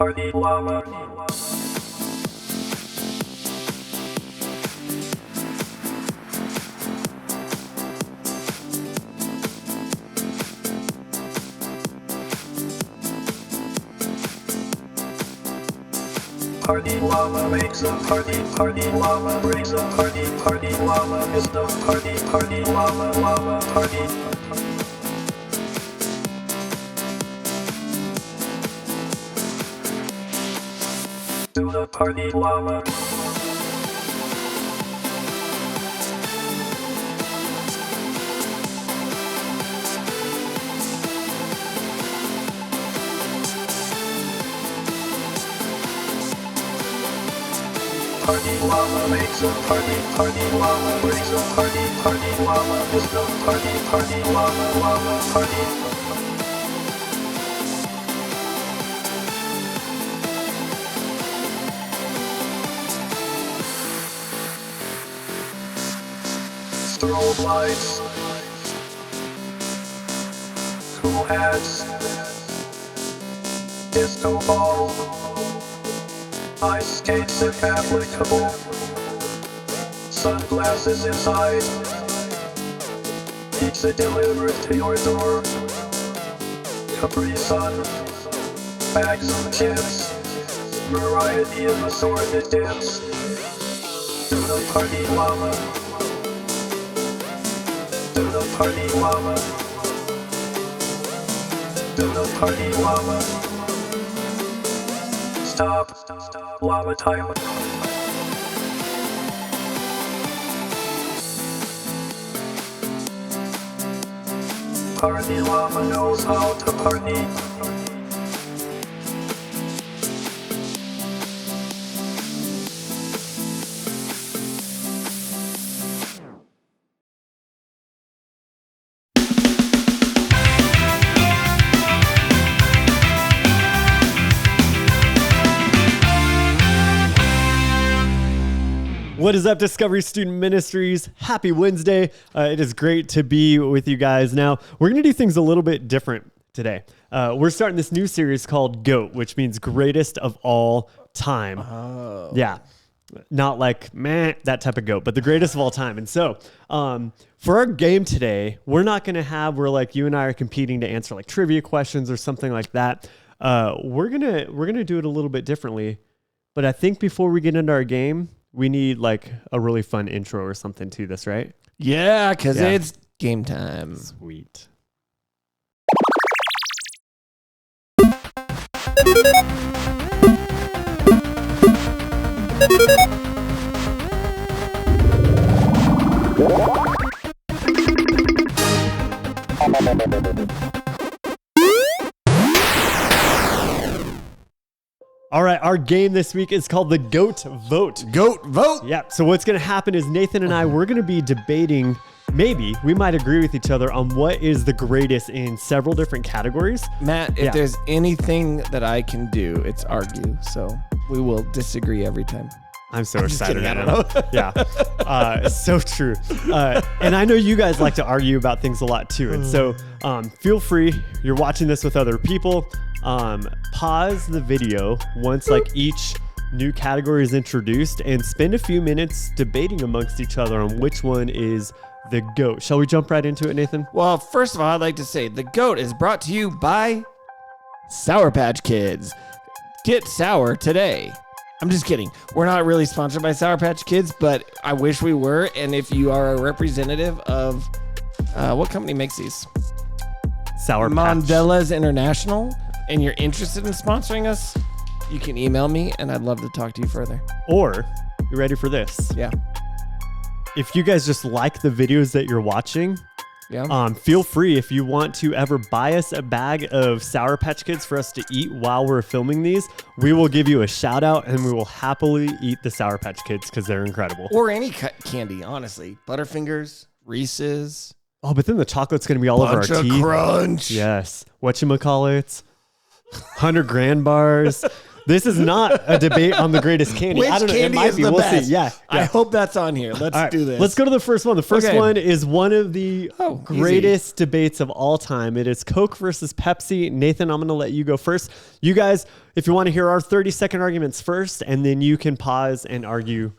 party llama. Party llama makes a party, party llama brings a party, party llama is the party, party llama, llama party. Do the party llama. Party llama makes a party, party llama brings a party, party llama is the party, party llama, llama party. Strobe lights, cool hats, disco ball, ice skates if applicable, sunglasses inside, pizza delivered to your door, Capri Sun, bags of chips, variety of assorted dips. Do the party llama. Do the party llama. Do the party llama. Stop, llama time. Party llama knows how to party. What is up, Discovery Student Ministries? Happy Wednesday. It is great to be with you guys. Now, we're going to do things a little bit different today. We're starting this new series called GOAT, which means greatest of all time. Oh. Yeah. Not like, meh, that type of GOAT, but the greatest of all time. And so, for our game today, we're not going to have where like you and I are competing to answer like trivia questions or something like that. We're going to do it a little bit differently. But I think before we get into our game, we need like a really fun intro or something to this, right? Yeah, because it's game time. Sweet. All right, our game this week is called the GOAT Vote. GOAT Vote? Yeah, so what's going to happen is Nathan and I, we're going to be debating, maybe we might agree with each other on what is the greatest in several different categories. Matt, if there's anything that I can do, it's argue. So we will disagree every time. I'm so excited. I don't know. Yeah, so true. And I know you guys like to argue about things a lot too. And so feel free, you're watching this with other people. Pause the video once like each new category is introduced and spend a few minutes debating amongst each other on which one is the GOAT. Shall we jump right into it, Nathan? Well, first of all, I'd like to say the GOAT is brought to you by Sour Patch Kids. Get sour today. I'm just kidding. We're not really sponsored by Sour Patch Kids, but I wish we were. And if you are a representative of what company makes these? Sour Patch. Mandela's International, and you're interested in sponsoring us, you can email me, and I'd love to talk to you further. Or, you ready for this? Yeah. If you guys just like the videos that you're watching, feel free if you want to ever buy us a bag of Sour Patch Kids for us to eat while we're filming these. We will give you a shout out and we will happily eat the Sour Patch Kids because they're incredible. Or any candy, honestly. Butterfingers, Reese's. Oh, but then the chocolate's going to be all over our Bunch of teeth. Crunch. Yes. Whatchamacallits. 100 grand bars. This is not a debate on the greatest candy. Which I don't know. It candy might is be. the We'll best? see. Yeah. I hope that's on here. Let's All right, do this. Let's go to the first one. The first Okay. one is one of the Oh, greatest debates of all time. It is Coke versus Pepsi. Nathan, I'm going to let you go first. You guys, if you want to hear our 30-second arguments first, and then you can pause and argue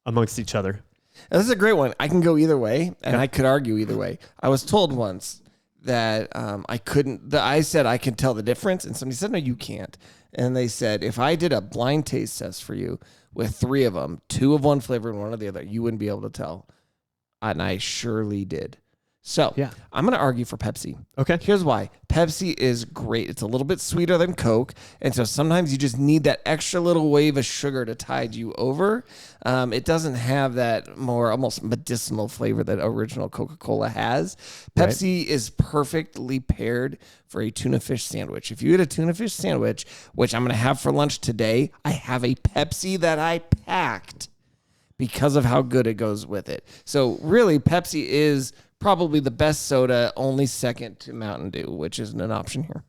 amongst each other. Now, this is a great one. I can go either way, and I could argue either way. I was told once that I couldn't. I said I can tell the difference, and somebody said, no, you can't. And they said, if I did a blind taste test for you with 3 of them, 2 of one flavor and 1 of the other, you wouldn't be able to tell. And I surely did. So Yeah. I'm going to argue for Pepsi. Okay. Here's why. Pepsi is great. It's a little bit sweeter than Coke. And so sometimes you just need that extra little wave of sugar to tide you over. It doesn't have that more almost medicinal flavor that original Coca-Cola has. Pepsi is perfectly paired for a tuna fish sandwich. If you eat a tuna fish sandwich, which I'm going to have for lunch today, I have a Pepsi that I packed because of how good it goes with it. So really, Pepsi is probably the best soda, only second to Mountain Dew, which isn't an option here.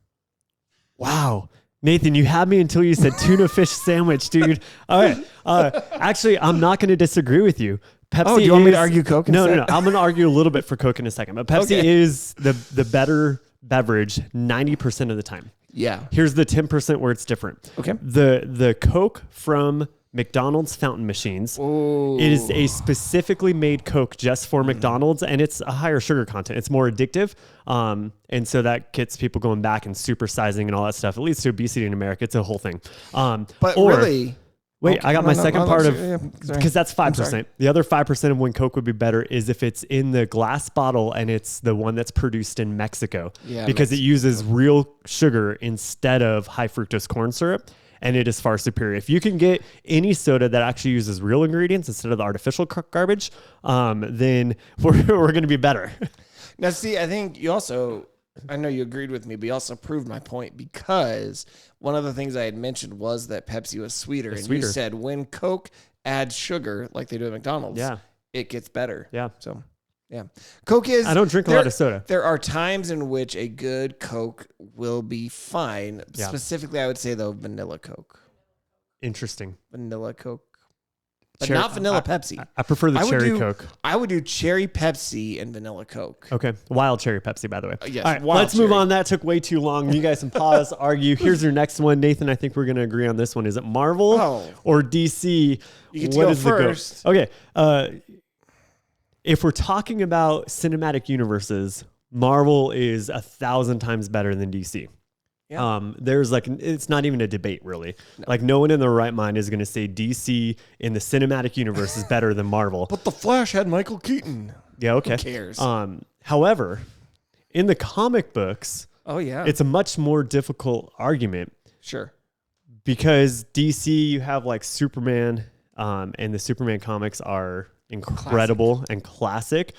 Wow. Nathan, you had me until you said tuna fish sandwich, dude. All right. Actually, I'm not going to disagree with you. Pepsi do you want me to argue Coke No. instead? I'm going to argue a little bit for Coke in a second. But Pepsi Okay. is the better beverage 90% of the time. Yeah. Here's the 10% where it's different. Okay. The Coke from McDonald's fountain machines. Ooh. It is a specifically made Coke just for McDonald's, and it's a higher sugar content. It's more addictive. And so that gets people going back and supersizing and all that stuff. It leads to obesity in America. It's a whole thing. But or- really... Wait, Okay, I got my second part of, sorry. because that's I'm sorry. 5%. The other 5% of when Coke would be better is if it's in the glass bottle and it's the one that's produced in Mexico, Yeah, because it uses real sugar instead of high fructose corn syrup. And it is far superior. If you can get any soda that actually uses real ingredients instead of the artificial garbage, then we're going to be better. Now, see, I think you also... I know you agreed with me, but you also proved my point because one of the things I had mentioned was that Pepsi was sweeter. And you said when Coke adds sugar, like they do at McDonald's, it gets better. Yeah. So, yeah. Coke is... I don't drink a lot of soda. There are times in which a good Coke will be fine. Yeah. Specifically, I would say, though, vanilla Coke. Interesting. Vanilla Coke. But Cherry- not vanilla Pepsi. I prefer the I would cherry do- Coke. I would do cherry Pepsi and vanilla Coke. Okay. Wild cherry Pepsi, by the way. Yes, All right, wild let's move cherry. on. That took way too long. You guys can pause, argue. Here's your next one. Nathan, I think we're going to agree on this one. Is it Marvel or DC? You get to What go is the GOAT? first. Okay. If we're talking about cinematic universes, Marvel is 1,000 times better than DC. Yeah. There's it's not even a debate really. No one in their right mind is going to say DC in the cinematic universe is better than Marvel. But The Flash had Michael Keaton. Yeah, okay. Who cares? However, in the comic books, Oh, yeah. it's a much more difficult argument Sure. because DC, you have Superman, and the Superman comics are incredible and classic.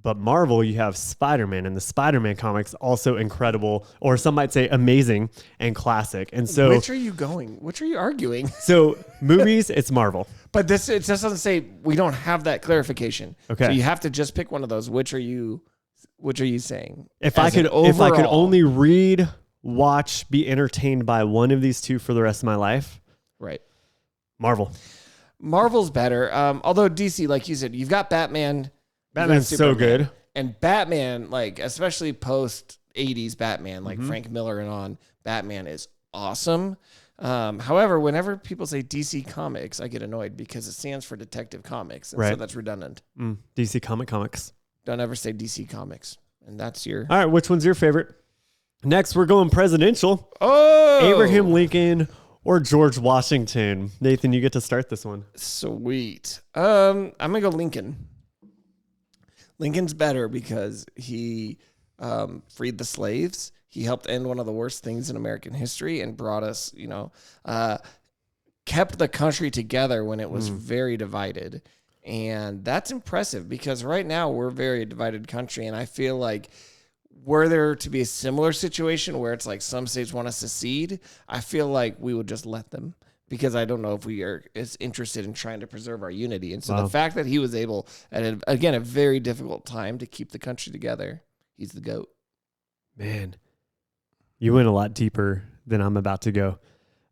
But Marvel, you have Spider-Man, and the Spider-Man comics also incredible, or some might say amazing and classic. And so, Which are you going? Which are you arguing? so movies, it's Marvel. But it just doesn't say, we don't have that clarification. Okay. So you have to just pick one of those. Which are you saying? If I could only read, watch, be entertained by one of these two for the rest of my life, Right. Marvel. Marvel's better. Although DC, like you said, you've got Batman. Batman's so Superman. good. And Batman, especially post 80s Batman, Frank Miller and on, Batman is awesome. However, whenever people say DC Comics, I get annoyed because it stands for Detective Comics. And so Right. that's redundant. DC Comics. Don't ever say DC Comics. And that's your... All right, which one's your favorite? Next, we're going presidential. Oh! Abraham Lincoln or George Washington. Nathan, you get to start this one. Sweet. I'm going to go Lincoln. Lincoln's better because he freed the slaves. He helped end one of the worst things in American history and brought us, kept the country together when it was very divided. And that's impressive because right now we're a very divided country. And I feel like were there to be a similar situation where it's some states want to secede, I feel like we would just let them. Because I don't know if we are as interested in trying to preserve our unity. And so the fact that he was able, at a very difficult time, to keep the country together, he's the GOAT. Man, you went a lot deeper than I'm about to go.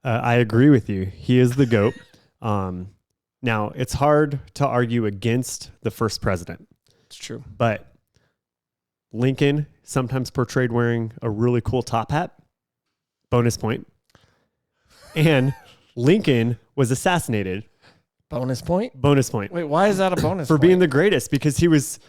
I agree with you. He is the GOAT. Now, it's hard to argue against the first president. It's true. But Lincoln, sometimes portrayed wearing a really cool top hat. Bonus point. And Lincoln was assassinated. Bonus point? Bonus point. Wait, why is that a bonus For point? being the greatest, because he was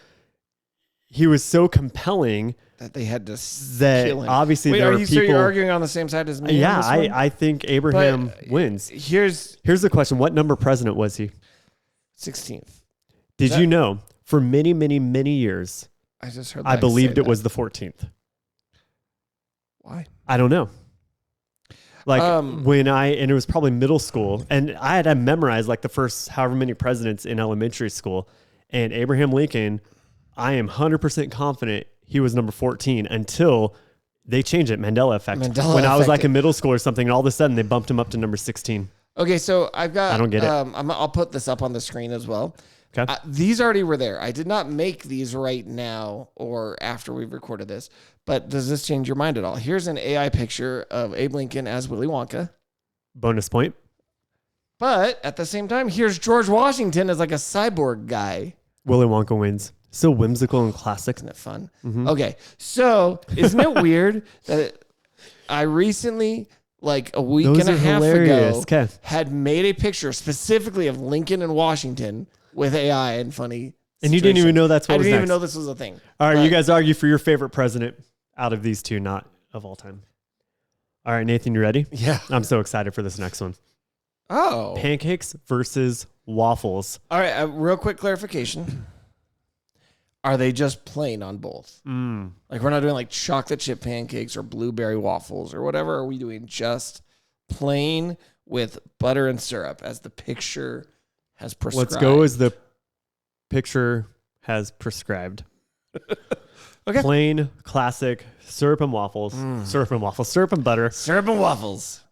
so compelling that they had to that kill him. obviously Wait, there are are you people. so you're arguing on the same side as me? Yeah, on this one? I think Abraham But wins. Here's the question: what number president was he? 16th. Did you know for many, many, many years, I just heard. I Lex believed say it was the 14th. Why? I don't know. Like and it was probably middle school, and I had to memorize like the first however many presidents in elementary school, and Abraham Lincoln, I am 100% confident he was number 14 until they changed it. Mandela effect. When I was like in middle school or something, and all of a sudden they bumped him up to number 16. Okay, so I've got. I don't get it. I'll put this up on the screen as well. Okay. These already were there. I did not make these right now or after we've recorded this. But does this change your mind at all? Here's an AI picture of Abe Lincoln as Willy Wonka. Bonus point. But at the same time, here's George Washington as like a cyborg guy. Willy Wonka wins. So whimsical and classic. Isn't it fun? Mm-hmm. Okay, so isn't it weird that I recently, like a week Those and a are half hilarious. ago, Okay. had made a picture specifically of Lincoln and Washington with AI and funny. And you didn't even know that's what I was didn't even next. know this was a thing. All right, But you guys argue for your favorite president out of these two, not of all time. All right, Nathan, you ready? Yeah. I'm so excited for this next one. Oh. Pancakes versus waffles. All right. Real quick clarification. Are they just plain on both? Like we're not doing like chocolate chip pancakes or blueberry waffles or whatever. Are we doing just plain with butter and syrup as the picture has prescribed? Let's go as the picture has prescribed. Okay. Plain, classic, syrup and waffles. Syrup and waffles. Syrup and butter. Syrup and waffles.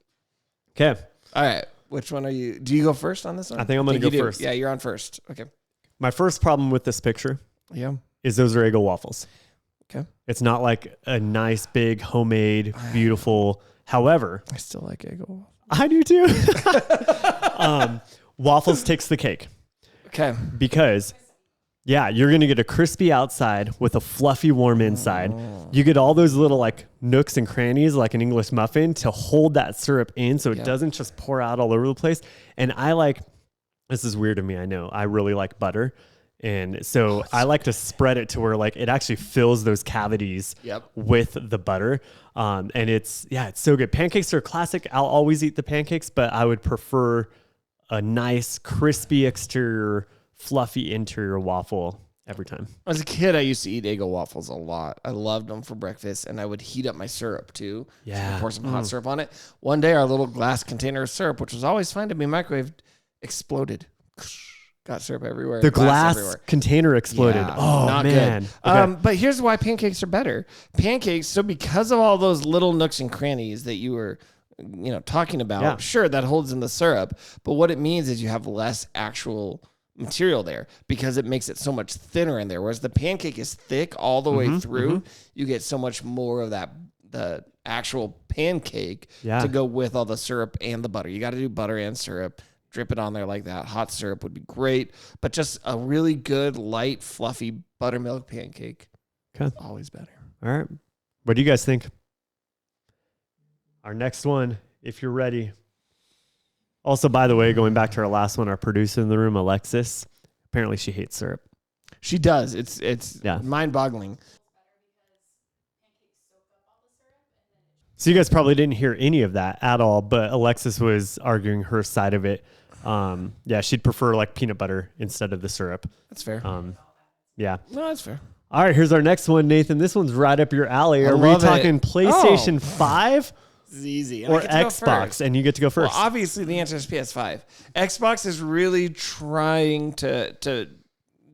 Okay. All right. Which one are you? Do you go first on this one? I think I'm going to you go do. first. Yeah, you're on first. Okay. My first problem with this picture Yeah. is those are Eggo waffles. Okay. It's not like a nice, big, homemade, beautiful. However, I still like Eggo. I do too. Waffles takes the cake Okay. because, yeah, you're going to get a crispy outside with a fluffy, warm inside. You get all those little like nooks and crannies like an English muffin to hold that syrup in so it doesn't just pour out all over the place. And I like, this is weird to me, I know. I really like butter. And so I like to spread it to where like it actually fills those cavities with the butter. And it's so good. Pancakes are classic. I'll always eat the pancakes, but I would prefer a nice crispy exterior, fluffy interior waffle every time. As a kid, I used to eat Eggo waffles a lot. I loved them for breakfast, and I would heat up my syrup too. Yeah. So pour some hot syrup on it. One day, our little glass container of syrup, which was always fine to be microwaved, exploded. Got syrup everywhere. The glass everywhere. container exploded. Yeah, oh, not man. good. Okay. But here's why pancakes are better. Pancakes, so because of all those little nooks and crannies that you were talking about, sure, that holds in the syrup. But what it means is you have less actual material there because it makes it so much thinner in there. Whereas the pancake is thick all the way through, you get so much more of that, the actual pancake to go with all the syrup and the butter. You got to do butter and syrup. Drip it on there like that. Hot syrup would be great, but just a really good, light, fluffy buttermilk pancake. Okay. Always better. All right. What do you guys think? Our next one, if you're ready. Also, by the way, going back to our last one, our producer in the room, Alexis, apparently she hates syrup. She does. It's mind-boggling. So you guys probably didn't hear any of that at all, but Alexis was arguing her side of it. She'd prefer like peanut butter instead of the syrup. That's fair. Yeah. No, that's fair. All right, here's our next one, Nathan. This one's right up your alley. Are we talking PlayStation 5 This is easy. or Xbox? And you get to go first. Well, obviously, the answer is PS5. Xbox is really trying to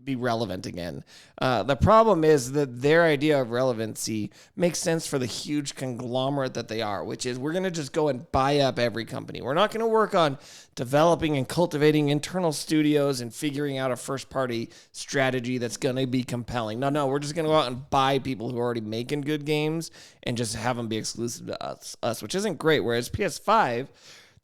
be relevant again. The problem is that their idea of relevancy makes sense for the huge conglomerate that they are, which is we're going to just go and buy up every company. We're not going to work on developing and cultivating internal studios and figuring out a first-party strategy that's going to be compelling. No, we're just going to go out and buy people who are already making good games and just have them be exclusive to us, which isn't great. Whereas PS5,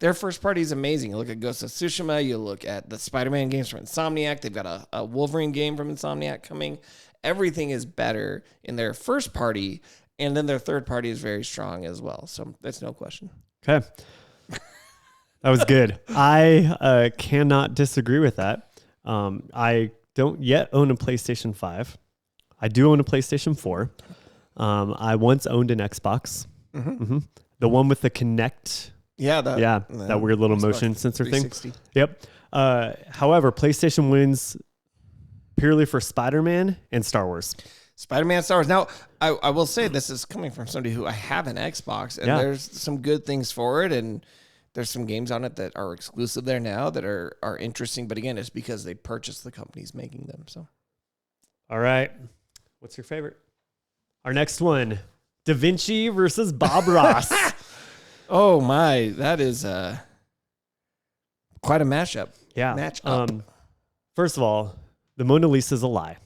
Their first party is amazing. You look at Ghost of Tsushima. You look at the Spider-Man games from Insomniac. They've got a Wolverine game from Insomniac coming. Everything is better in their first party, and then their third party is very strong as well. So that's no question. Okay. That was good. I cannot disagree with that. I don't yet own a PlayStation 5. I do own a PlayStation 4. I once owned an Xbox. The one with the Kinect. Yeah, that weird little Xbox motion sensor thing. 360. Yep. However, PlayStation wins purely for Spider-Man and Star Wars. Spider-Man, Star Wars. Now, I will say this is coming from somebody who I have an Xbox, and there's some good things for it, and there's some games on it that are exclusive there now that are interesting. But again, it's because they purchased the companies making them. So, all right. What's your favorite? Our next one, Da Vinci versus Bob Ross. oh my, that is quite a mashup. Yeah. Match up. First of all, the Mona Lisa is a lie.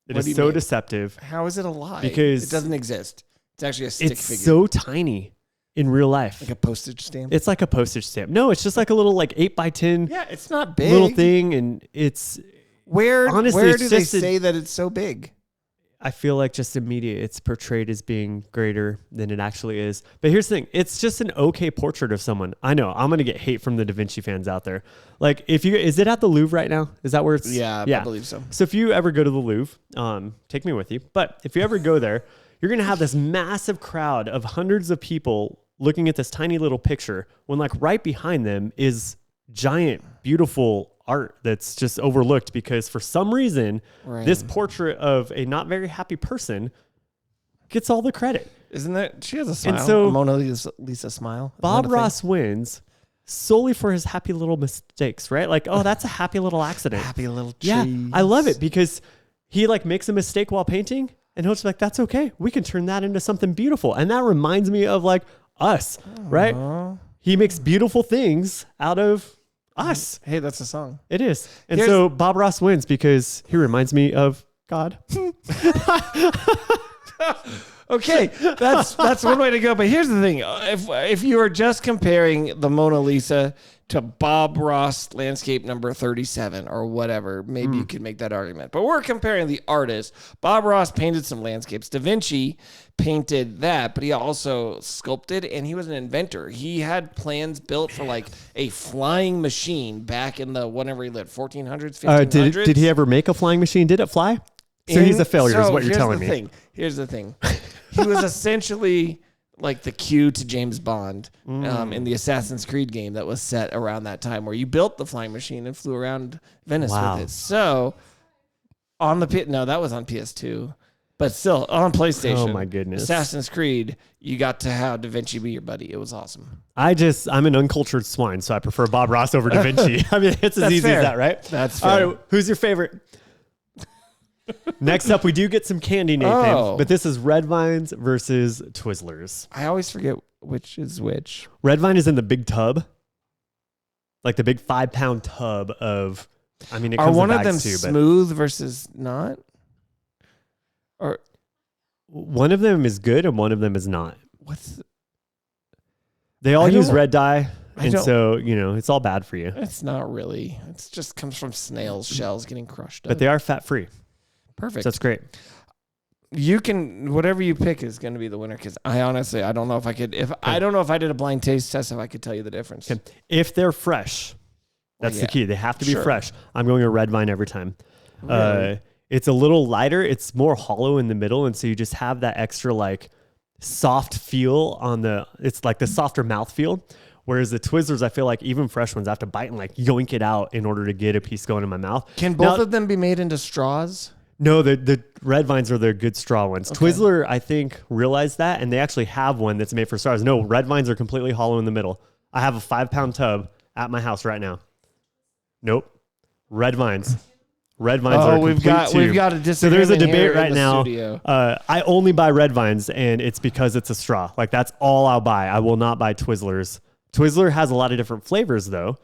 It is so deceptive. How is it a lie? Because it doesn't exist. It's actually a stick it's figure. so tiny in real life. Like a postage stamp? It's like a postage stamp. No, it's just like a little 8x10 yeah, it's not big. little thing. And it's honestly, where it's do they just say that it's so big? I feel like just in media, it's portrayed as being greater than it actually is. But here's the thing. It's just an okay portrait of someone. I know I'm going to get hate from the Da Vinci fans out there. Like is it at the Louvre right now? Is that where it's? Yeah, I believe so. So if you ever go to the Louvre, take me with you. But if you ever go there, you're going to have this massive crowd of hundreds of people looking at this tiny little picture when right behind them is giant, beautiful art that's just overlooked because for some reason, this portrait of a not very happy person gets all the credit. Isn't that, she has a smile, and so a Mona Lisa smile. Bob Ross wins solely for his happy little mistakes, right? That's a happy little accident. Happy little trees. Yeah, I love it because he makes a mistake while painting and he'll just be like, that's okay. We can turn that into something beautiful. And that reminds me of us, right? He makes beautiful things out of us. Hey, that's a song. It is. And so Bob Ross wins because he reminds me of God. Okay, that's one way to go. But here's the thing: if you are just comparing the Mona Lisa to Bob Ross landscape number 37 or whatever, maybe you could make that argument. But we're comparing the artist. Bob Ross painted some landscapes. Da Vinci painted that, but he also sculpted, and he was an inventor. He had plans built for a flying machine back in the whenever he lived, 1400s, 1500s. Did he ever make a flying machine? Did it fly? So he's a failure is what you're telling me. Here's the thing. He was essentially like the Q to James Bond in the Assassin's Creed game that was set around that time where you built the flying machine and flew around Venice with it. So on the no, that was on PS2. But still, on PlayStation, oh my goodness, Assassin's Creed, you got to have Da Vinci be your buddy. It was awesome. I'm an uncultured swine, so I prefer Bob Ross over Da Vinci. I mean, it's as easy as that, right? That's fair. All right, who's your favorite? Next up, we do get some candy, Nathan, but this is Red Vines versus Twizzlers. I always forget which is which. Red Vine is in the big tub, like the big 5-pound tub of. I mean, it comes are one in of them bags too, smooth versus not? Or one of them is good and one of them is not. What's? They all use red dye, and so it's all bad for you. It's not really. It just comes from snails' shells getting crushed up. But they are fat free. Perfect. So that's great. You can whatever you pick is going to be the winner because I honestly I don't know if I could I don't know if I did a blind taste test if I could tell you the difference. Okay. If they're fresh, that's the key. They have to be fresh. I'm going a Red Vine every time. Really? It's a little lighter. It's more hollow in the middle, and so you just have that extra soft feel on the. It's like the softer mouth feel. Whereas the Twizzlers, I feel like even fresh ones, I have to bite and yoink it out in order to get a piece going in my mouth. Can both of them be made into straws? No, the Red Vines are the good straw ones. Okay. Twizzler, I think, realized that, and they actually have one that's made for straws. No, Red Vines are completely hollow in the middle. I have a 5-pound tub at my house right now. Nope. Red Vines. Red Vines are we've got a disagreement. So there's a debate right now. Studio. I only buy Red Vines, and it's because it's a straw. That's all I'll buy. I will not buy Twizzlers. Twizzler has a lot of different flavors, though.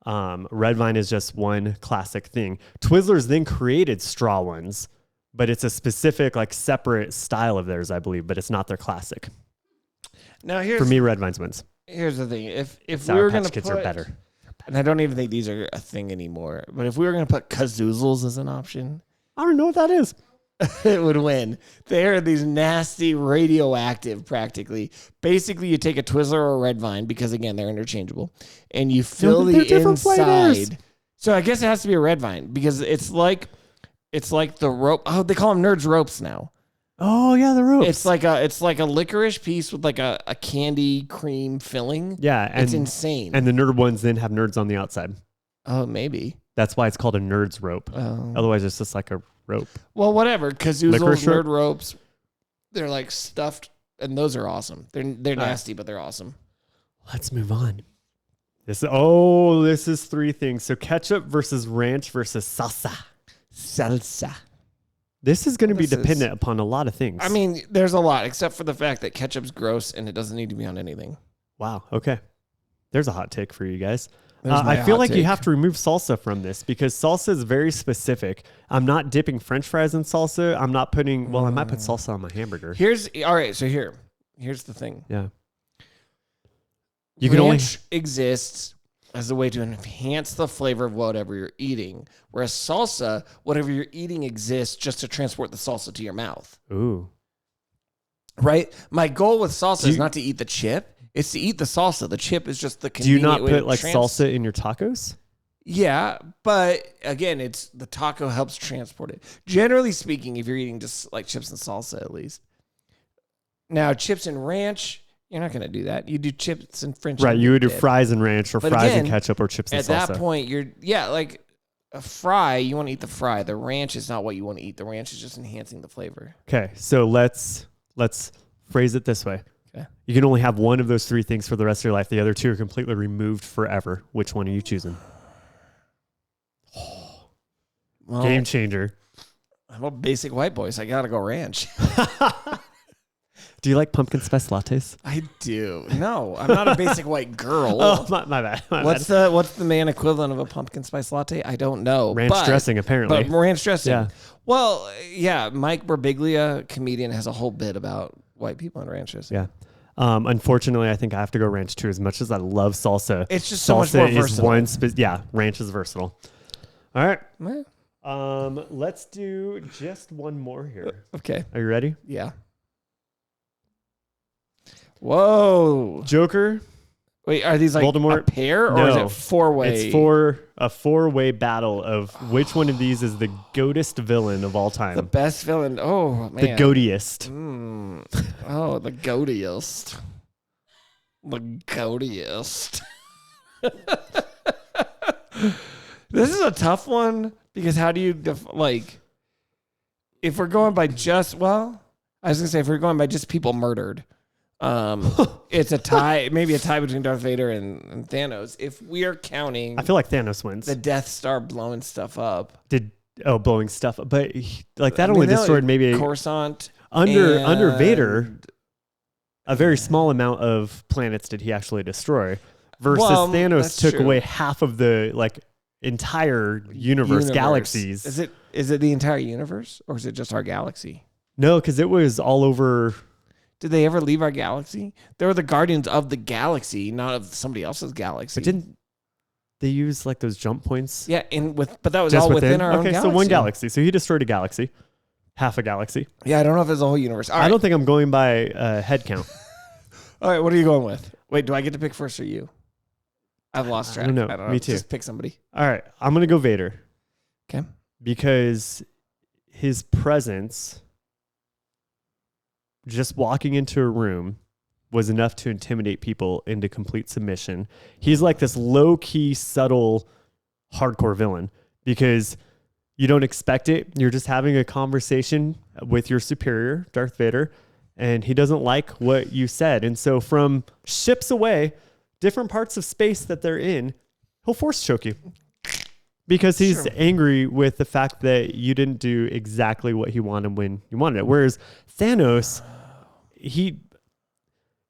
Red Vine is just one classic thing. Twizzlers then created straw ones, but it's a specific separate style of theirs, I believe, but it's not their classic. Now for me, Red Vines wins. Here's the thing: if we Sour were going Patch to Kids put, are better. and I don't even think these are a thing anymore. But if we were going to put kazoozles as an option, I don't know what that is. it would win. They are these nasty, radioactive, practically. Basically, you take a Twizzler or a Red Vine, because, again, they're interchangeable, and you fill they're the different inside. flavors. So I guess it has to be a Red Vine, because it's like the rope. Oh, they call them Nerds Ropes now. Oh, yeah, the ropes. It's like a licorice piece with like a candy cream filling. Yeah. And, it's insane. And the nerd ones then have nerds on the outside. Oh, maybe. That's why it's called a nerd's rope. Oh. Otherwise, it's just like a rope. Well, whatever. Kazoozles, Licorice nerd rope? ropes, they're like stuffed, and those are awesome. They're nasty, but they're awesome. Let's move on. This is 3 things. So ketchup versus ranch versus salsa. Salsa. This is going to be This is- dependent upon a lot of things. I mean, there's a lot, except for the fact that ketchup's gross and it doesn't need to be on anything. wow. Okay. There's a hot take for you guys. There's my I feel hot like you take. have to remove salsa from this because salsa is very specific. I'm not dipping French fries in salsa. I'm not putting. Well, I might put salsa on my hamburger. Here's the thing. Yeah. You can only. Ranch exists as a way to enhance the flavor of whatever you're eating, whereas salsa, whatever you're eating exists just to transport the salsa to your mouth. Ooh. Right? My goal with salsa is you- not to eat the chip; it's to eat the salsa. The chip is just the Do you convenient not way put to like salsa in your tacos? Yeah, but again, it's the taco helps transport it. Generally speaking, if you're eating just like chips and salsa, at least. Now, chips and ranch, you're not going to do that. You do chips and French. Right. onion You would do dip. fries and ranch or But fries and again, ketchup or chips and At salsa. that point, like a fry, you want to eat the fry. The ranch is not what you want to eat. The ranch is just enhancing the flavor. Okay. So let's phrase it this way. Okay. You can only have one of those 3 things for the rest of your life. The other 2 are completely removed forever. Which one are you choosing? Well, Game changer. I'm a basic white boy, so I got to go ranch. Do you like pumpkin spice lattes? I do. No, I'm not a basic white girl. Oh, my bad. My What's bad. the man equivalent of a pumpkin spice latte? I don't know. Ranch but- dressing, apparently. But ranch dressing. Yeah. Well, yeah, Mike Birbiglia, comedian, has a whole bit about white people and ranch dressing. Yeah. Unfortunately, I think I have to go ranch too. As much as I love salsa, It's just so much more versatile. Ranch is versatile. All right. Eh, Let's do just one more here. okay. Are you ready? Yeah. Whoa. Joker. Wait, are these like Voldemort? a pair or is No. it 4-way? It's for a 4-way battle of which one of these is the goatest villain of all time. the best villain. Oh, man. The goatiest. Oh, the goatiest. The goatiest. This is a tough one because how do you if we're going by just if we're going by just people murdered, it's a tie, maybe a tie between Darth Vader and Thanos. If we are counting I feel like Thanos wins. the Death Star blowing stuff up, Blowing stuff, but that only destroyed maybe Coruscant under Vader. and- A very small amount of planets did he actually destroy, versus Well, Thanos that's took true. away half of the entire universe, galaxies. Is it the entire universe or is it just our galaxy? No, because it was all over. Did they ever leave our galaxy? They were the guardians of the galaxy, not of somebody else's galaxy. But didn't they use like those jump points? Yeah, but that was Just all within our own okay, galaxy. so one galaxy. So he destroyed a galaxy, half a galaxy. Yeah, I don't know if it's a whole universe. All right. I don't think I'm going by head count. All right, what are you going with? Wait, do I get to pick first or you? I've lost track. I don't know. Me too. Just pick somebody. All right, I'm gonna go Vader. Okay. Because his presence, just walking into a room, was enough to intimidate people into complete submission. He's like this low-key, subtle, hardcore villain because you don't expect it. You're just having a conversation with your superior, Darth Vader, and he doesn't like what you said. And so from ships away, different parts of space that they're in, he'll force choke you. Because he's Sure. angry with the fact that you didn't do exactly what he wanted when you wanted it. Whereas Thanos,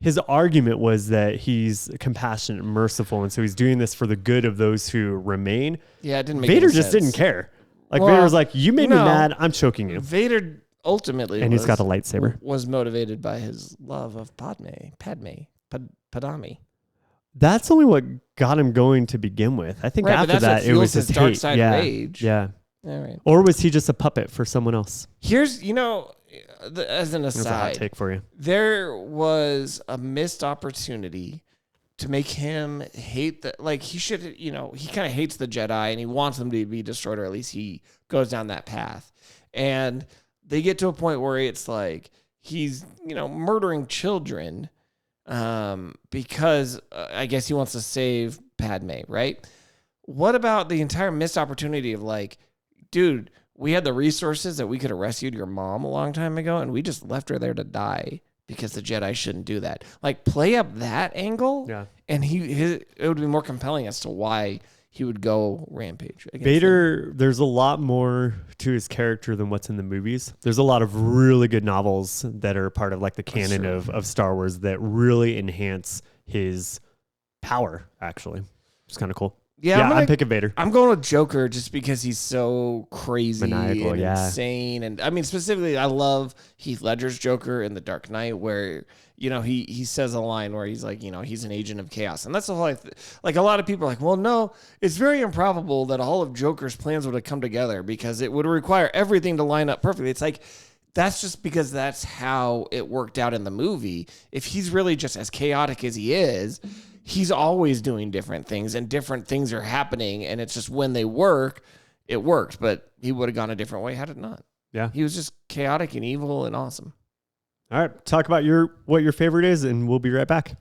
his argument was that he's compassionate and merciful, and so he's doing this for the good of those who remain. Yeah, it didn't make Vader any just sense. didn't care. Like Well, Vader was like, "You made me no. mad. I'm choking you." Vader ultimately And he's got a lightsaber. was motivated by his love of Padme. That's only what got him going to begin with. I think Right, but after that's what that, it was fuels his his dark hate. side yeah. rage. Yeah. All right. Or was he just a puppet for someone else? Here's, as an That's a hot aside, take for you. there was a missed opportunity to make him hate he should, he kind of hates the Jedi and he wants them to be destroyed, or at least he goes down that path. And they get to a point where it's like he's, murdering children because I guess he wants to save Padme, right? What about the entire missed opportunity of dude, we had the resources that we could have rescued your mom a long time ago, and we just left her there to die because the Jedi shouldn't do that. Play up that angle, and it would be more compelling as to why he would go rampage. Vader, there's a lot more to his character than what's in the movies. There's a lot of really good novels that are part of the canon of Star Wars that really enhance his power, actually. It's kind of cool. Yeah, I'm picking Vader. I'm going with Joker just because he's so crazy Maniacal, and insane. And I mean, specifically, I love Heath Ledger's Joker in The Dark Knight, where, he says a line where he's like, he's an agent of chaos. And that's the whole, a lot of people are like, well, no, it's very improbable that all of Joker's plans would have come together because it would require everything to line up perfectly. It's that's just because that's how it worked out in the movie. If he's really just as chaotic as he is, he's always doing different things and different things are happening. And it's just when they work, it worked. But he would have gone a different way had it not. Yeah. He was just chaotic and evil and awesome. All right. Talk about what your favorite is, and we'll be right back.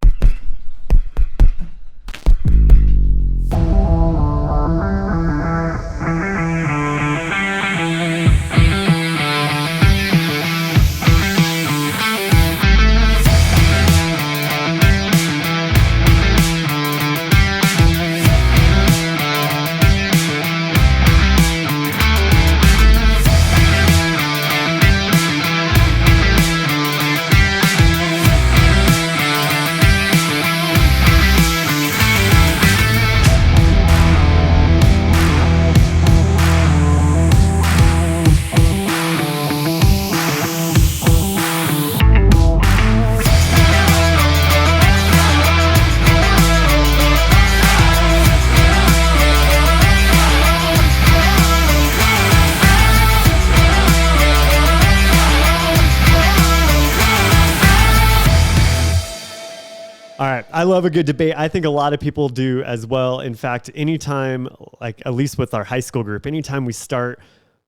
All right. I love a good debate. I think a lot of people do as well. In fact, anytime, at least with our high school group, anytime we start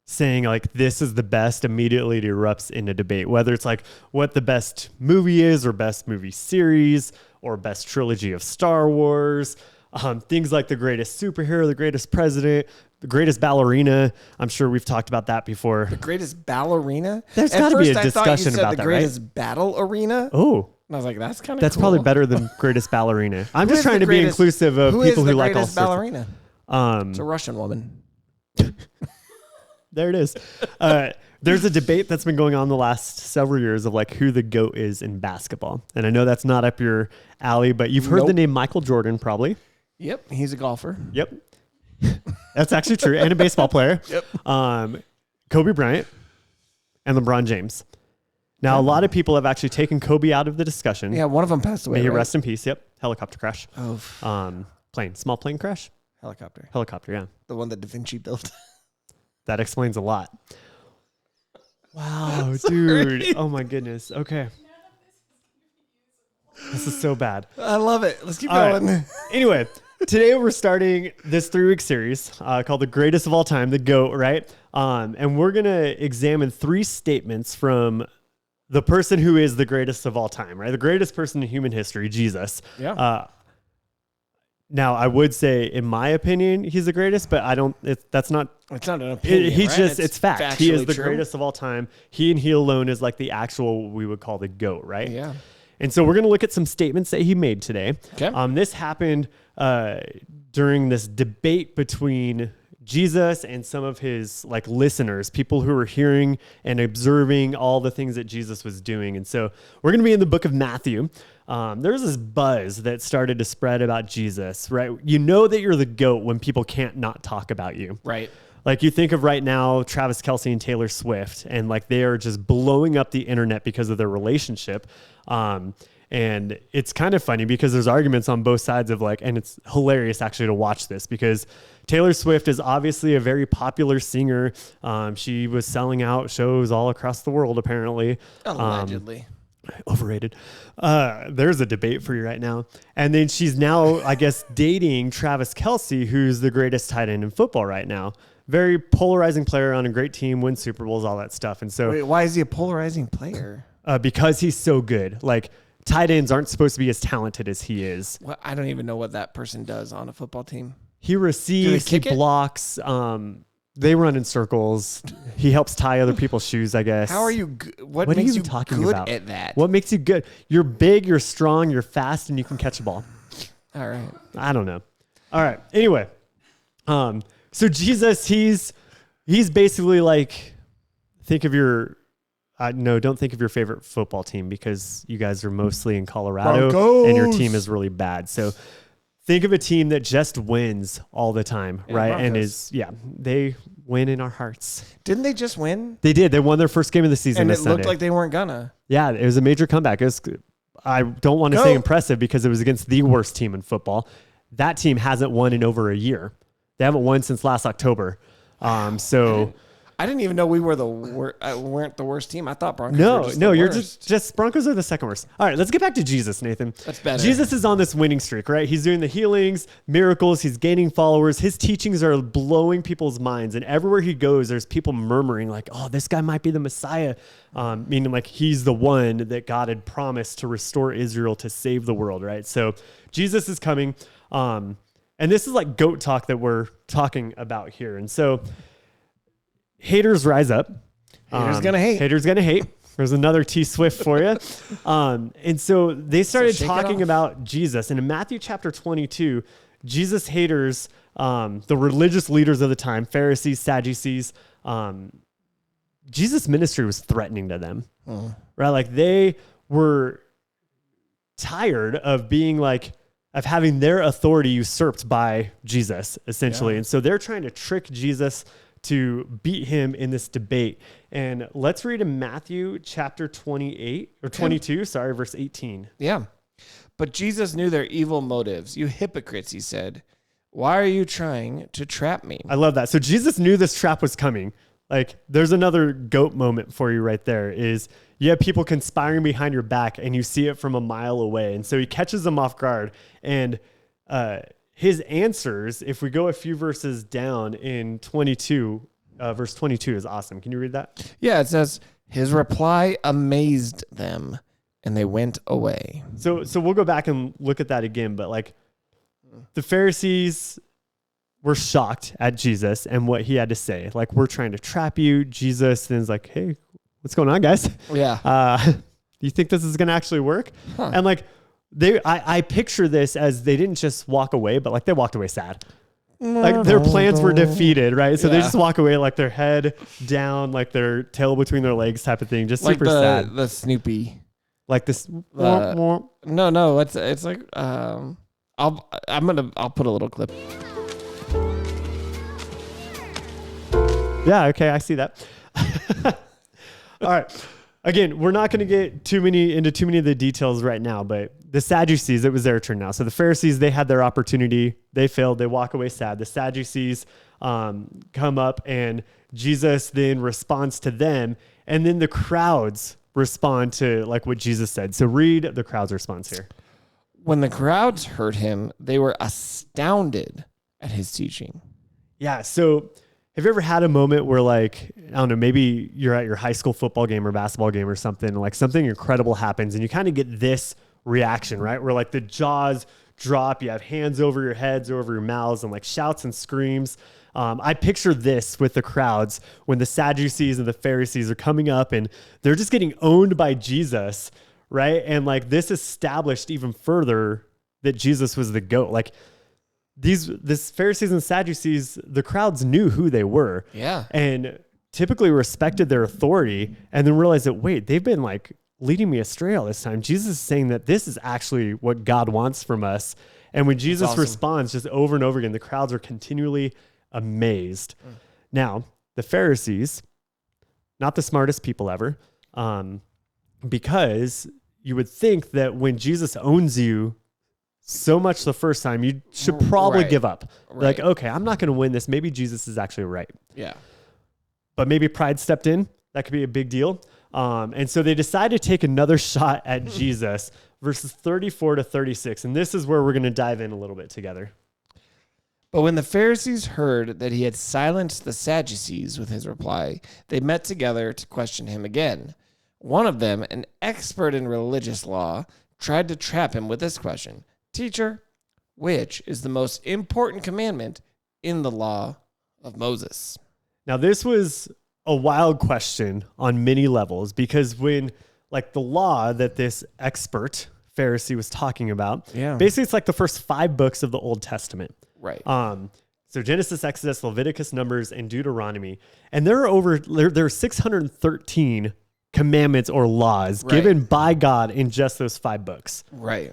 saying this is the best, immediately it erupts in a debate, whether it's what the best movie is or best movie series or best trilogy of Star Wars, things like the greatest superhero, the greatest president, the greatest ballerina. I'm sure we've talked about that before. The greatest ballerina? There's got to be a discussion about that, right? The greatest battle arena? Oh. And I was like, that's kind of That's cool. probably better than greatest ballerina. I'm just trying to be inclusive of people who like all sorts. Ballerina? It's a Russian woman. There it is. There's a debate that's been going on the last several years of who the GOAT is in basketball. And I know that's not up your alley, but you've heard the name Michael Jordan probably. Yep. He's a golfer. Yep. That's actually true. And a baseball player. Yep. Kobe Bryant and LeBron James. Now, a lot of people have actually taken Kobe out of the discussion. Yeah, one of them passed away. May he rest in peace. Yep. Helicopter crash. Oh. Small plane crash? Helicopter, yeah. The one that Da Vinci built. That explains a lot. Wow, dude. Oh my goodness. Okay. This is so bad. I love it. Let's keep going. Right. Anyway, today we're starting this 3-week series called The Greatest of All Time, the GOAT, right? And we're going to examine 3 statements from the person who is the greatest of all time, right? The greatest person in human history, Jesus. Yeah. Now, I would say, in my opinion, he's the greatest, but I don't. It's not an opinion. It's fact. He is the true. greatest of all time. He and he alone is the actual what we would call the GOAT, right? Yeah. And so we're going to look at some statements that he made today. Okay. This happened during this debate between Jesus and some of his listeners, people who were hearing and observing all the things that Jesus was doing. And so we're going to be in the book of Matthew. There's this buzz that started to spread about Jesus, right? You know that you're the GOAT when people can't not talk about you. Right. You think of right now, Travis Kelce and Taylor Swift, and they are just blowing up the internet because of their relationship. And And it's kind of funny because there's arguments on both sides of like, and it's hilarious actually to watch this because Taylor Swift is obviously a very popular singer. She was selling out shows all across the world, apparently. Allegedly. Overrated. There's a debate for you right now. And then she's now, I guess, dating Travis Kelce, who's the greatest tight end in football right now. Very polarizing player on a great team, wins Super Bowls, all that stuff. And so, Wait, why is he a polarizing player? Because he's so good. Like, tight ends aren't supposed to be as talented as he is. Well, I don't even know what that person does on a football team. He receives, he blocks. They run in circles. He helps tie other people's shoes, I guess. How are you? What are makes you you talking good about? at that? What makes you good? You're big, you're strong, you're fast, and you can catch a ball. All right. I don't know. All right. Anyway, so Jesus, he's basically like, think of your. No, don't think of your favorite football team because you guys are mostly in Colorado Broncos. and your team is really bad. So think of a team that just wins all the time, right? Broncos. And they win in our hearts. Didn't they just win? They did. They won their first game of the season And it this Sunday. looked like they weren't gonna. Yeah, it was a major comeback. I don't want to say impressive because it was against the worst team in football. That team hasn't won in over a year. They haven't won since last October. I didn't even know we were weren't the worst team. I thought Broncos were just the you're worst. just Broncos are the second worst. All right, let's get back to Jesus, Nathan. That's better. Jesus is on this winning streak, right? He's doing the healings, miracles. He's gaining followers. His teachings are blowing people's minds. And everywhere he goes, there's people murmuring like, oh, this guy might be the Messiah. Meaning like he's the one that God had promised to restore Israel to save the world, right? So Jesus is coming. And this is like goat talk that we're talking about here. And so haters rise up. Haters gonna hate. Haters gonna hate. There's another T Swift for you. And so they started talking about Jesus. And in Matthew chapter 22, Jesus haters, the religious leaders of the time, Pharisees, Sadducees, Jesus' ministry was threatening to them, right? Like they were tired of being like, of having their authority usurped by Jesus, essentially. Yeah. And so they're trying to trick Jesus to beat him in this debate. And let's read in Matthew chapter 28 or 22, verse 18. Yeah. But Jesus knew their evil motives. You hypocrites, he said. Why are you trying to trap me? I love that. So Jesus knew this trap was coming. Like there's another goat moment for you right there is you have people conspiring behind your back and you see it from a mile away. And so he catches them off guard and, his answers, if we go a few verses down in 22, verse 22 is awesome. Can you read that? Yeah, it says, his reply amazed them and they went away. So we'll go back and look at that again. But like the Pharisees were shocked at Jesus and what he had to say. Like, we're trying to trap you. Jesus then is like, hey, what's going on, guys? Yeah. Do you think this is going to actually work? Huh. And like, I picture this as they didn't just walk away, but like they walked away sad. Like their plans were defeated, right? So they just walk away like their head down, like their tail between their legs type of thing. Just like super sad. The Snoopy. Like this. No. It's like, I'll put a little clip. Yeah. Okay. I see that. All right. Again, we're not going to get into too many of the details right now, but the Sadducees, it was their turn now. So the Pharisees, they had their opportunity. They failed. They walk away sad. The Sadducees come up and Jesus then responds to them. And then the crowds respond to like what Jesus said. So read the crowd's response here. When the crowds heard him, they were astounded at his teaching. Yeah. So have you ever had a moment where like, I don't know, maybe you're at your high school football game or basketball game or something, like something incredible happens and you kind of get this reaction, right? Where like the jaws drop, you have hands over your heads or over your mouths and like shouts and screams. I picture this with the crowds when the Sadducees and the Pharisees are coming up and they're just getting owned by Jesus, right? And like this established even further that Jesus was the GOAT. Like this Pharisees and Sadducees, the crowds knew who they were. Yeah. And typically respected their authority and then realized that, wait, they've been like leading me astray all this time. Jesus is saying that this is actually what God wants from us. And when Jesus responds just over and over again, the crowds are continually amazed. Now, the Pharisees, not the smartest people ever, because you would think that when Jesus owns you so much the first time, you should probably give up. Like, okay, I'm not going to win this. Maybe Jesus is actually right. Yeah. But maybe pride stepped in. That could be a big deal. And so they decided to take another shot at Jesus, verses 34 to 36. And this is where we're going to dive in a little bit together. But when the Pharisees heard that he had silenced the Sadducees with his reply, they met together to question him again. One of them, an expert in religious law, tried to trap him with this question: Teacher, which is the most important commandment in the law of Moses? Now, this was a wild question on many levels, because when, like, the law that this expert Pharisee was talking about, basically it's like the first 5 books of the Old Testament. Right. So Genesis, Exodus, Leviticus, Numbers, and Deuteronomy. And there are 613 commandments or laws given by God in just those 5 books. Right.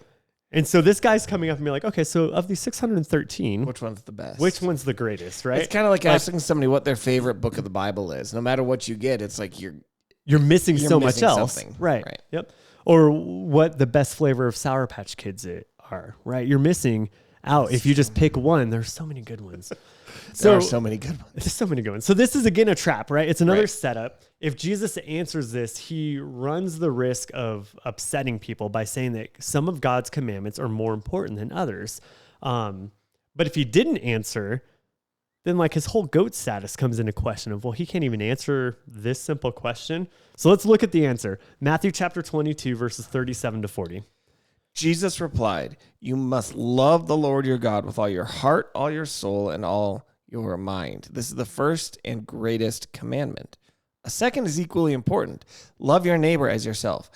And so this guy's coming up and be like, okay, so of these 613, which one's the best? Which one's the greatest, right? It's kind of like asking somebody what their favorite book of the Bible is. No matter what you get, it's like you're missing so much else. Something. Right. Yep. Or what the best flavor of Sour Patch Kids are, right? You're missing out if you just pick one. There's so many good ones. There are so many good ones. There's so many good ones. So this is, again, a trap, right? It's another setup. If Jesus answers this, he runs the risk of upsetting people by saying that some of God's commandments are more important than others. But if he didn't answer, then like his whole goat status comes into question of, well, he can't even answer this simple question. So let's look at the answer. Matthew chapter 22, verses 37 to 40. Jesus replied, "You must love the Lord your God with all your heart, all your soul, and all your mind. This is the first and greatest commandment. A second is equally important. Love your neighbor as yourself.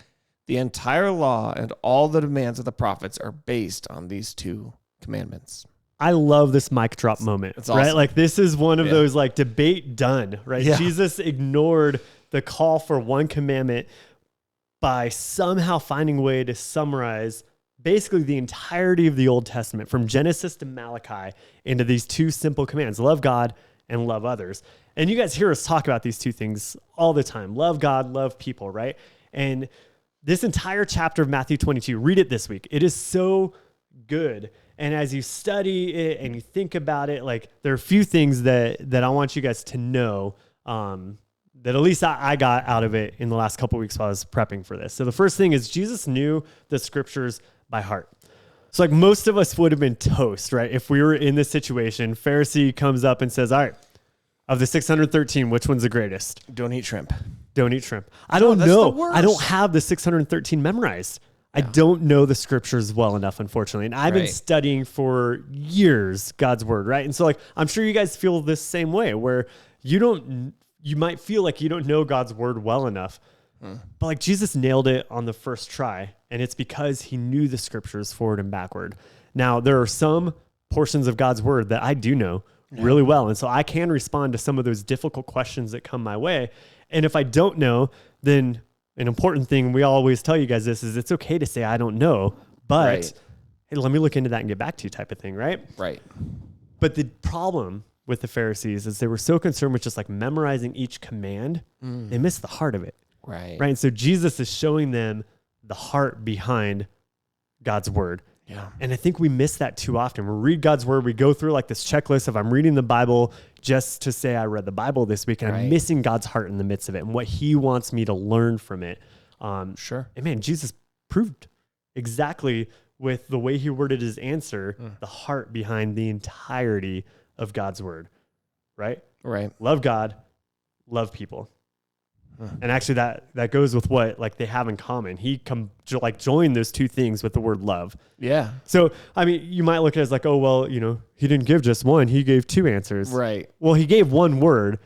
The entire law and all the demands of the prophets are based on these 2 commandments." I love this mic drop moment, It's right? awesome. Like this is one of those like debate done, right? Yeah. Jesus ignored the call for one commandment by somehow finding a way to summarize basically the entirety of the Old Testament from Genesis to Malachi into these 2 simple commands: love God and love others. And you guys hear us talk about these 2 things all the time: love God, love people, right? And this entire chapter of Matthew 22, read it this week. It is so good. And as you study it and you think about it, like there are a few things that I want you guys to know that at least I got out of it in the last couple of weeks while I was prepping for this. So the first thing is Jesus knew the scriptures by heart. So like most of us would have been toast, right? If we were in this situation, Pharisee comes up and says, all right, of the 613, which one's the greatest? Don't eat shrimp. Don't eat shrimp. I don't know. The worst. I don't have the 613 memorized. I don't know the scriptures well enough, unfortunately. And I've been studying for years God's word, right? And so like, I'm sure you guys feel this same way where you might feel like you don't know God's word well enough, but like Jesus nailed it on the first try. And it's because he knew the scriptures forward and backward. Now there are some portions of God's word that I do know really well. And so I can respond to some of those difficult questions that come my way. And if I don't know, then an important thing we always tell you guys this is it's okay to say, I don't know, but hey, let me look into that and get back to you type of thing. Right. Right. But the problem with the Pharisees is they were so concerned with just like memorizing each command. They missed the heart of it. Right. Right. And so Jesus is showing them the heart behind God's word. Yeah. And I think we miss that too often. We read God's word. We go through like this checklist of I'm reading the Bible just to say I read the Bible this week, and I'm missing God's heart in the midst of it and what he wants me to learn from it. Sure. And man, Jesus proved exactly with the way he worded his answer, the heart behind the entirety of God's word, right? Right. Love God, love people. And actually that goes with what like they have in common. He joined those 2 things with the word love. Yeah. So, I mean, you might look at it as like, oh, well, you know, he didn't give just one, he gave 2 answers. Right. Well, he gave one word,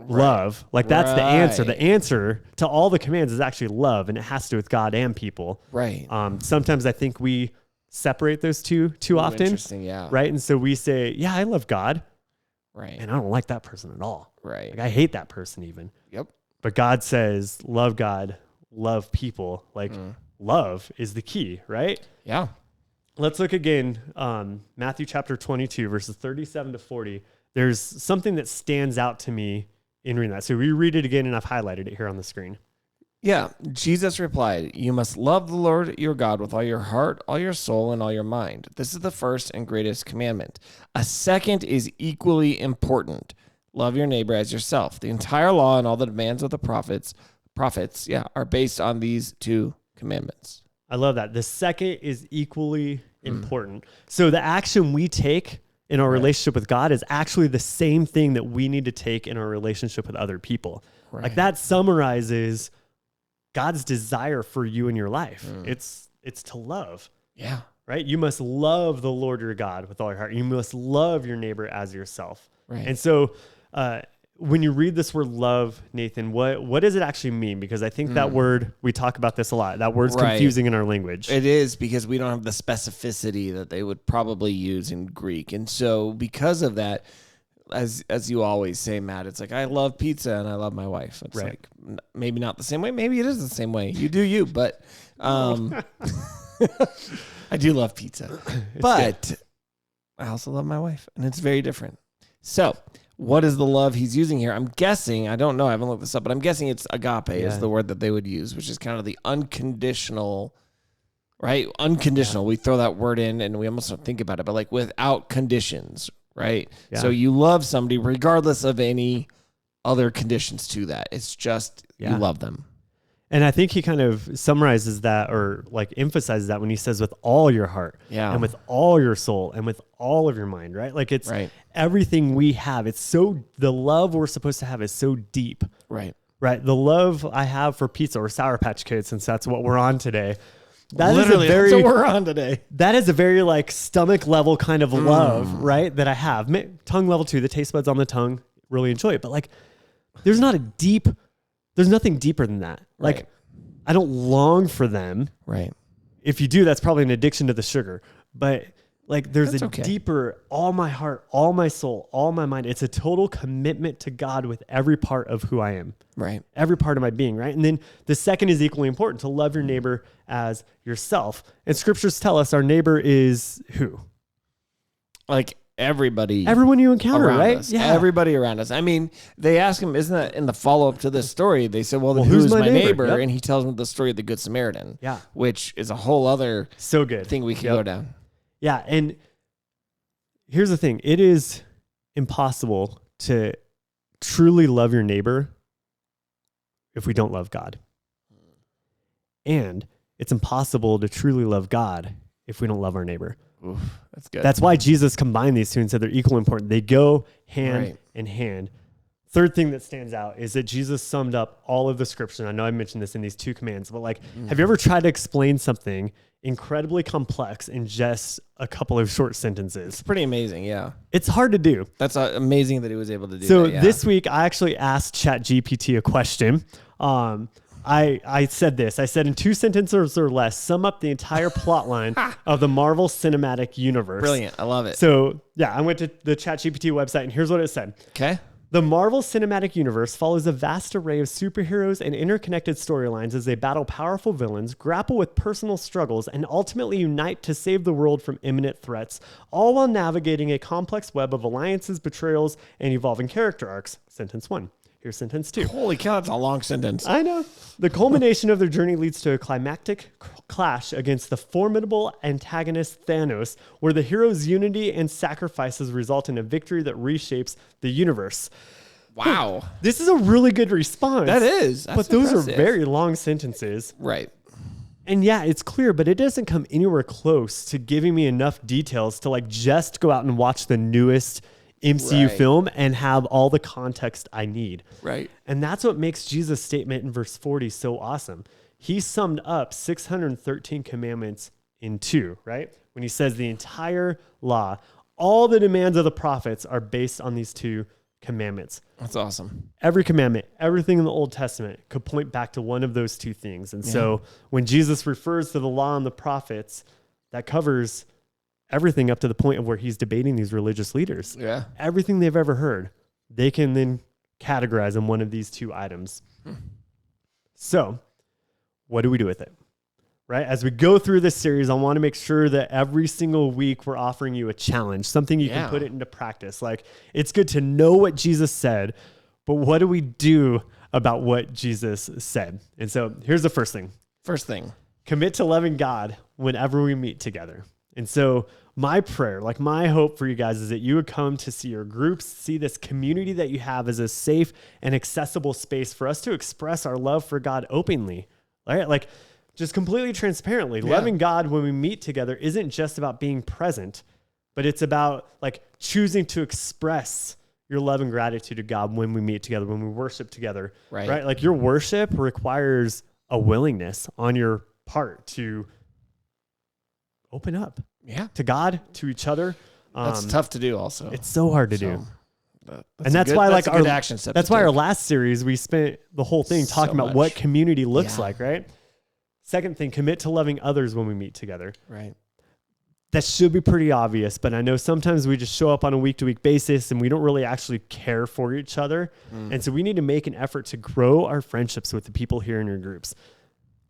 love. Like that's the answer. The answer to all the commands is actually love, and it has to do with God and people. Right. Sometimes I think we separate those two too often. Interesting, yeah. Right. And so we say, yeah, I love God. Right. And I don't like that person at all. Right. Like I hate that person even. Yep. But God says, love God, love people. Like love is the key, right? Yeah. Let's look again, Matthew chapter 22, verses 37 to 40. There's something that stands out to me in reading that. So we read it again, and I've highlighted it here on the screen. Yeah. Jesus replied, "You must love the Lord your God with all your heart, all your soul, and all your mind. This is the first and greatest commandment. A second is equally important. Love your neighbor as yourself. The entire law and all the demands of the prophets, are based on these two commandments." I love that. The second is equally important. So the action we take in our relationship with God is actually the same thing that we need to take in our relationship with other people. Right. Like that summarizes God's desire for you in your life. It's to love. Yeah. Right? You must love the Lord your God with all your heart. You must love your neighbor as yourself. Right. And so when you read this word love, Nathan, what does it actually mean? Because I think that word, we talk about this a lot. That word's confusing in our language. It is, because we don't have the specificity that they would probably use in Greek. And so because of that, as you always say, Matt, it's like, I love pizza and I love my wife. It's like, maybe not the same way. Maybe it is the same way. You do you, but I do love pizza. But I also love my wife, and it's very different. So what is the love he's using here? I'm guessing, I don't know, I haven't looked this up, but I'm guessing it's agape is the word that they would use, which is kind of the unconditional, right? Unconditional. We throw that word in and we almost don't think about it, but like without conditions, right? Yeah. So you love somebody regardless of any other conditions to that. It's just you love them. And I think he kind of summarizes that, or like emphasizes that when he says with all your heart and with all your soul and with all of your mind, right? Like it's everything we have. It's so, the love we're supposed to have is so deep. Right. Right. The love I have for pizza or Sour Patch Kids, since that's what we're on today. That Literally, is a very, that's what we're on today. That is a very like stomach level kind of love, right? That I have. Tongue level too, the taste buds on the tongue, really enjoy it. But like, there's nothing deeper than that. Like, I don't long for them. Right. If you do, that's probably an addiction to the sugar. But like, there's deeper, all my heart, all my soul, all my mind. It's a total commitment to God with every part of who I am. Right. Every part of my being, right? And then the second is equally important, to love your neighbor as yourself. And scriptures tell us our neighbor is who? Like everybody. Everyone you encounter, right? Us. Yeah. Everybody around us. I mean, they ask him, isn't that in the follow-up to this story? They said, well, then who's my neighbor? Yep. And he tells them the story of the Good Samaritan. Yeah. Which is a whole other thing we can go down. Yeah. And here's the thing. It is impossible to truly love your neighbor if we don't love God. And it's impossible to truly love God if we don't love our neighbor. Oof, that's good. That's why Jesus combined these two and said they're equally important. They go hand in hand. Third thing that stands out is that Jesus summed up all of the scripture. And I know I mentioned this in these two commands, but like, have you ever tried to explain something incredibly complex in just a couple of short sentences? It's pretty amazing. Yeah. It's hard to do. That's amazing that he was able to do so that. This week I actually asked ChatGPT a question. I said this. I said, in 2 sentences or less, sum up the entire plot line of the Marvel Cinematic Universe. Brilliant. I love it. So yeah, I went to the ChatGPT website and here's what it said. Okay. The Marvel Cinematic Universe follows a vast array of superheroes and interconnected storylines as they battle powerful villains, grapple with personal struggles, and ultimately unite to save the world from imminent threats, all while navigating a complex web of alliances, betrayals, and evolving character arcs. Sentence 1. Here's sentence 2. Holy cow, that's a long sentence. I know. The culmination of their journey leads to a climactic clash against the formidable antagonist Thanos, where the hero's unity and sacrifices result in a victory that reshapes the universe. Wow. This is a really good response. That is. That's but those impressive. are very long sentences. Right. And yeah, it's clear, but it doesn't come anywhere close to giving me enough details to like just go out and watch the newest MCU film and have all the context I need. Right. And that's what makes Jesus' statement in verse 40 so awesome. He summed up 613 commandments in 2, right? When he says the entire law, all the demands of the prophets are based on these 2 commandments. That's awesome. Every commandment, everything in the Old Testament could point back to one of those 2 things. And so when Jesus refers to the law and the prophets, that covers everything up to the point of where he's debating these religious leaders. Yeah. Everything they've ever heard, they can then categorize in one of these 2 items. So what do we do with it? Right? As we go through this series, I want to make sure that every single week we're offering you a challenge, something you can put it into practice. Like, it's good to know what Jesus said, but what do we do about what Jesus said. And so here's the first thing. First thing. Commit to loving God whenever we meet together. And so my prayer, like my hope for you guys, is that you would come to see your groups, see this community that you have as a safe and accessible space for us to express our love for God openly, right? Like just completely transparently. Yeah. Loving God when we meet together isn't just about being present, but it's about like choosing to express your love and gratitude to God when we meet together, when we worship together, right? Like your worship requires a willingness on your part to open up to God, to each other. That's tough to do also. It's so hard to do. And that's why like our action step. That's why our last series, we spent the whole thing talking about what community looks like, right? Second thing, commit to loving others when we meet together. Right. That should be pretty obvious, but I know sometimes we just show up on a week-to-week basis and we don't really actually care for each other. And so we need to make an effort to grow our friendships with the people here in your groups.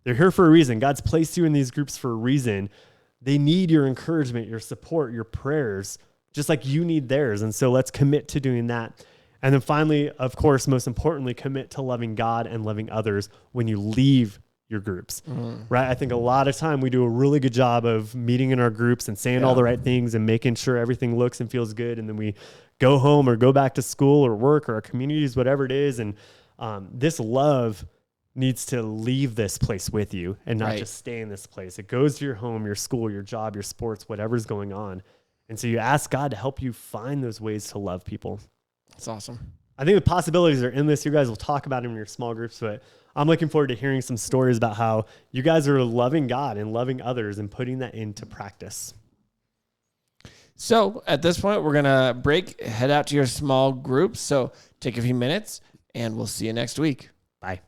They're here for a reason. God's placed you in these groups for a reason. They need your encouragement, your support, your prayers, just like you need theirs. And so let's commit to doing that. And then finally, of course, most importantly, commit to loving God and loving others when you leave your groups, right? I think a lot of time we do a really good job of meeting in our groups and saying all the right things and making sure everything looks and feels good. And then we go home or go back to school or work or our communities, whatever it is. And this love needs to leave this place with you and not just stay in this place. It goes to your home, your school, your job, your sports, whatever's going on. And so you ask God to help you find those ways to love people. That's awesome. I think the possibilities are endless. You guys will talk about them in your small groups, but I'm looking forward to hearing some stories about how you guys are loving God and loving others and putting that into practice. So at this point, we're going to break, head out to your small groups. So take a few minutes and we'll see you next week. Bye.